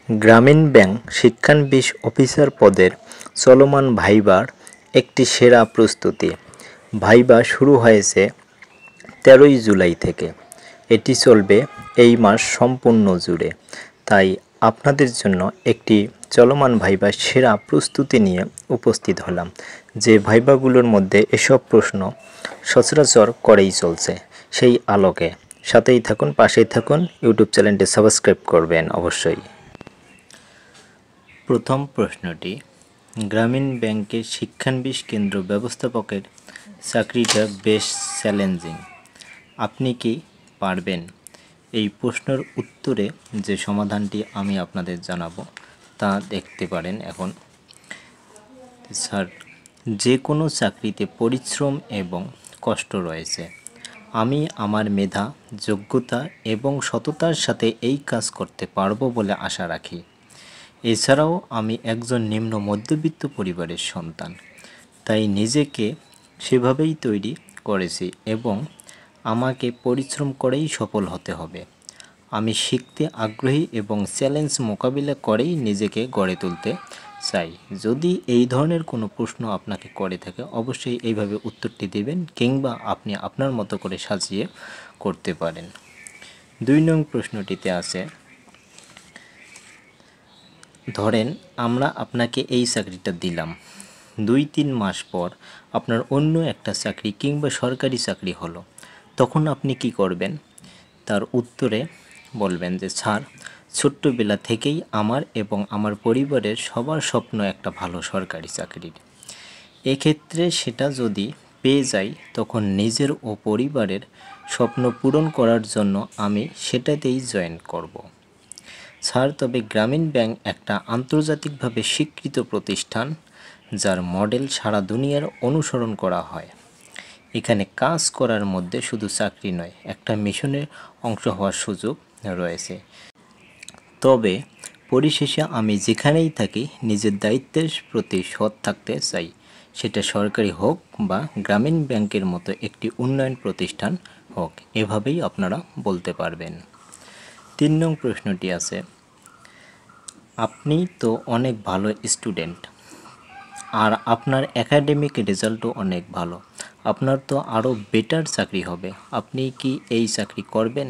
গ্রামীণ bank শিক্ষানবিশ officer পদের চলমান ভাইবার একটি সেরা প্রস্তুতি। ভাইবা শুরু হয়েছে ১৩ই জুলাই থেকে। এটি চলবে এই মাস সম্পূর্ণ জুড়ে। তাই আপনাদের জন্য একটি চলমান ভাইবার সেরা প্রস্তুতি নিয়ে উপস্থিত হলাম, যে ভাইবাগুলোর মধ্যে এসব প্রশ্ন সচরাচর করেই চলছে। সেই আলোকে সাথেই থাকুন, পাশেই থাকুন, ইউটিউব চ্যানেলটি সাবস্ক্রাইব করবেন অবশ্যই। প্রথম প্রশ্নটি, গ্রামীণ ব্যাংকের শিক্ষানবিশ কেন্দ্র ব্যবস্থাপকের চাকরিটা বেশ চ্যালেঞ্জিং। আপনি কি পারবেন? এই প্রশ্নের উত্তরে যে সমাধানটি আমি আপনাদের জানাবো তা দেখতে পারেন এখন। স্যার, যে কোনো চাকরিতে পরিশ্রম এবং কষ্ট রয়েছে। আমি আমার মেধা, যোগ্যতা এবং সততার সাথে এই কাজ করতে পারবো বলে আশা রাখি। এছাড়াও আমি একজন নিম্ন মধ্যবিত্ত পরিবারের সন্তান, তাই নিজেকে সেভাবেই তৈরি করেছি এবং আমাকে পরিশ্রম করেই সফল হতে হবে। আমি শিখতে আগ্রহী এবং চ্যালেঞ্জ মোকাবিলা করেই নিজেকে গড়ে তুলতে চাই। যদি এই ধরনের কোনো প্রশ্ন আপনাকে করে থাকে, অবশ্যই এইভাবে উত্তরটি দেবেন, কিংবা আপনি আপনার মতো করে সাজিয়ে করতে পারেন। ২ নং প্রশ্নটিতে আছে, ধরেন আমরা আপনাকে এই চাকরিটা দিলাম, ২-৩ মাস পর আপনার অন্য একটা চাকরি কিংবা সরকারি চাকরি হলো, তখন আপনি কি করবেন? তার উত্তরে বলবেন যে, স্যার, ছোট্টবেলা থেকেই আমার এবং আমার পরিবারের সবার স্বপ্ন একটা ভালো সরকারি চাকরির। এক্ষেত্রে সেটা যদি পেয়ে যাই, তখন নিজের ও পরিবারের স্বপ্ন পূরণ করার জন্য আমি সেটাতেই জয়েন করব। স্যার, তবে গ্রামীণ ব্যাংক একটা আন্তর্জাতিকভাবে স্বীকৃত প্রতিষ্ঠান, যার মডেল সারা দুনিয়ার অনুসরণ করা হয়। এখানে কাজ করার মধ্যে শুধু চাকরি নয়, একটা মিশনের অংশ হওয়ার সুযোগ রয়েছে। তবে পরিশেষে আমি যেখানেই থাকি নিজের দায়িত্বের প্রতি সৎ থাকতে চাই, সেটা সরকারি হোক বা গ্রামীণ ব্যাংকের মতো একটি উন্নয়ন প্রতিষ্ঠান হোক। এভাবেই আপনারা বলতে পারবেন। ৩ নং প্রশ্নটি আছে, আপনি তো অনেক ভালো স্টুডেন্ট আর আপনার একাডেমিক রেজাল্টও অনেক ভালো। আপনার তো আরও বেটার চাকরি হবে। আপনি কি এই চাকরি করবেন?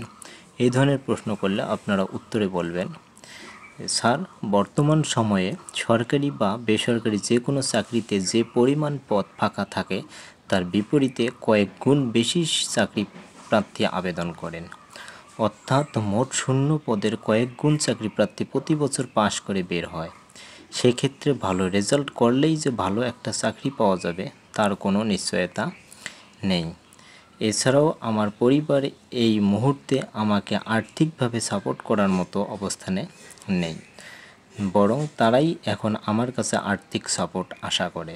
এই ধরনের প্রশ্ন করলে আপনারা উত্তরে বলবেন, স্যার, বর্তমান সময়ে সরকারি বা বেসরকারি যে কোনো চাকরিতে যে পরিমাণ পদ ফাঁকা থাকে, তার বিপরীতে কয়েক গুণ বেশি চাকরি প্রার্থী আবেদন করেন। অর্থাৎ মোট শূন্য পদের কয়েক গুণ চাকরি প্রার্থী প্রতি বছর পাশ করে বের হয়। সেক্ষেত্রে ভালো রেজাল্ট করলেই যে ভালো একটা চাকরি পাওয়া যাবে তার কোনো নিশ্চয়তা নেই। এছাড়াও আমার পরিবার এই মুহূর্তে আমাকে আর্থিকভাবে সাপোর্ট করার মতো অবস্থানে নেই, বরং তারাই এখন আমার কাছে আর্থিক সাপোর্ট আশা করে।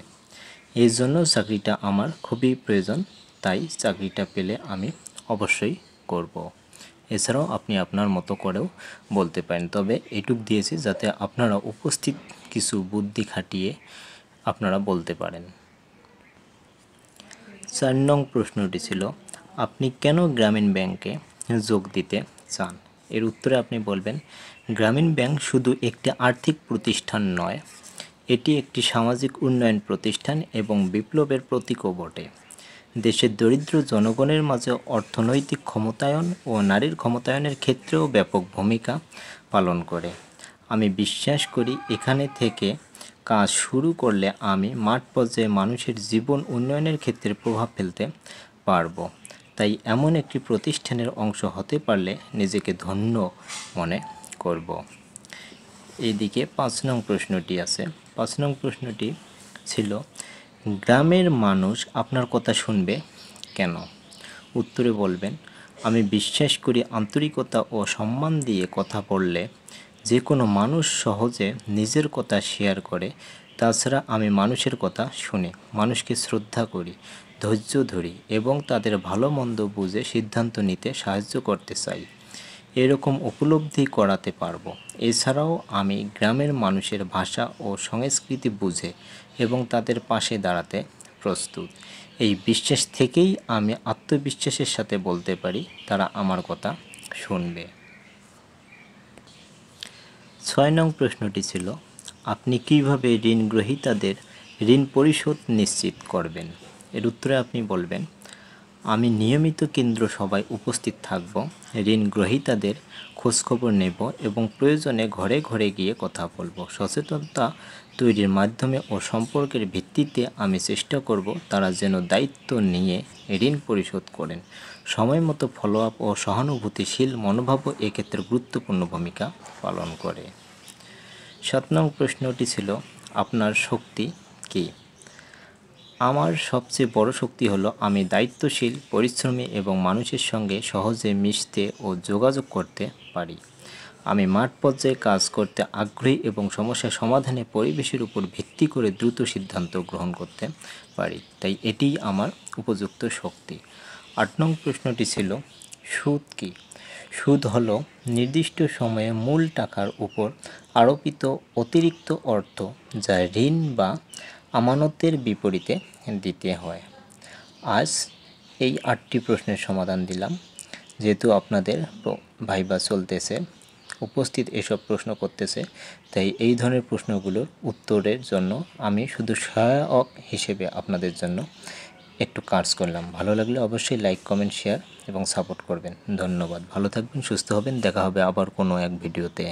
এই জন্য চাকরিটা আমার খুবই প্রয়োজন, তাই চাকরিটা পেলে আমি অবশ্যই করব। এছাড়াও আপনি আপনার মতো করেও বলতে পারেন, তবে এটুক দিয়েছি যাতে আপনারা উপস্থিত কিছু বুদ্ধি খাটিয়ে আপনারা বলতে পারেন। ৪ নং প্রশ্নটি ছিল, আপনি কেন গ্রামীণ ব্যাংকে যোগ দিতে চান? এর উত্তরে আপনি বলবেন, গ্রামীণ ব্যাংক শুধু একটি আর্থিক প্রতিষ্ঠান নয়, এটি একটি সামাজিক উন্নয়ন প্রতিষ্ঠান এবং বিপ্লবের প্রতীকও বটে। দেশের দরিদ্র জনগণের মাঝে অর্থনৈতিক ক্ষমতায়ন ও নারীর ক্ষমতায়নের ক্ষেত্রেও ব্যাপক ভূমিকা পালন করে। আমি বিশ্বাস করি এখানে থেকে কাজ শুরু করলে আমি মাঠ পর্যায়ে মানুষের জীবন উন্নয়নের ক্ষেত্রে প্রভাব ফেলতে পারব। তাই এমন একটি প্রতিষ্ঠানের অংশ হতে পারলে নিজেকে ধন্য মনে করব। এইদিকে ৫ নং প্রশ্নটি আছে। ৫ নং প্রশ্নটি ছিল, গ্রামের মানুষ আপনার কথা শুনবে কেন? উত্তরে বলবেন, আমি বিশ্বাস করি আন্তরিকতা ও সম্মান দিয়ে কথা বললে যে কোনো মানুষ সহজে নিজের কথা শেয়ার করে। তাছাড়া আমি মানুষের কথা শুনি, মানুষকে শ্রদ্ধা করি, ধৈর্য ধরি এবং তাদের ভালো মন্দ বুঝে সিদ্ধান্ত নিতে সাহায্য করতে চাই। এরকম উপলব্ধি করাতে পারবো। এছাড়াও আমি গ্রামের মানুষের ভাষা ও সংস্কৃতি বুঝে এবং তাদের পাশে দাঁড়াতে প্রস্তুত। এই বিশ্বাস থেকেই আমি আত্মবিশ্বাসের সাথে বলতে পারি তারা আমার কথা শুনবে। 6 নং প্রশ্নটি ছিল, আপনি কিভাবে ঋণ গ্রহীতাদের ঋণ পরিশোধ নিশ্চিত করবেন? এর উত্তরে আপনি বলবেন, আমি নিয়মিত কেন্দ্র সভায় উপস্থিত থাকব, ঋণ গ্রহীতাদের খোঁজখবর নেব এবং প্রয়োজনে ঘরে ঘরে গিয়ে কথা বলবো। সচেতনতা তৈরির মাধ্যমে ও সম্পর্কের ভিত্তিতে আমি চেষ্টা করব তারা যেন দায়িত্ব নিয়ে ঋণ পরিশোধ করেন। সময় মতো ফলো আপ ও সহানুভূতিশীল মনোভাবও এক্ষেত্রে গুরুত্বপূর্ণ ভূমিকা পালন করে। 7 নং প্রশ্নটি ছিল, আপনার শক্তি কী? আমার সবচেয়ে বড় শক্তি হলো আমি দায়িত্বশীল, পরিশ্রমী এবং মানুষের সঙ্গে সহজে মিশতে ও যোগাযোগ করতে পারি। আমি মাঠ পর্যায়ে কাজ করতে আগ্রহী এবং সমস্যা সমাধানে পরিবেশের উপর ভিত্তি করে দ্রুত সিদ্ধান্ত গ্রহণ করতে পারি, তাই এটিই আমার উপযুক্ত শক্তি। 8 নং প্রশ্নটি ছিল, সুদ কী? সুদ হলো নির্দিষ্ট সময়ে মূল টাকার উপর আরোপিত অতিরিক্ত অর্থ যা ঋণ বা আমানতের বিপরীতে দিতে হয়। আজ এই 8টি প্রশ্নের সমাধান দিলাম। যেহেতু আপনাদের ভাইবা চলতেছে, উপস্থিত এসব প্রশ্ন করতেছে, তাই এই ধরনের প্রশ্নগুলোর উত্তরের জন্য আমি শুধু সহায়ক হিসেবে আপনাদের জন্য একটু কাজ করলাম। ভালো লাগলে অবশ্যই লাইক, কমেন্ট, শেয়ার এবং সাপোর্ট করবেন। ধন্যবাদ। ভালো থাকবেন, সুস্থ হবেন। দেখা হবে আবার কোনো এক ভিডিওতে।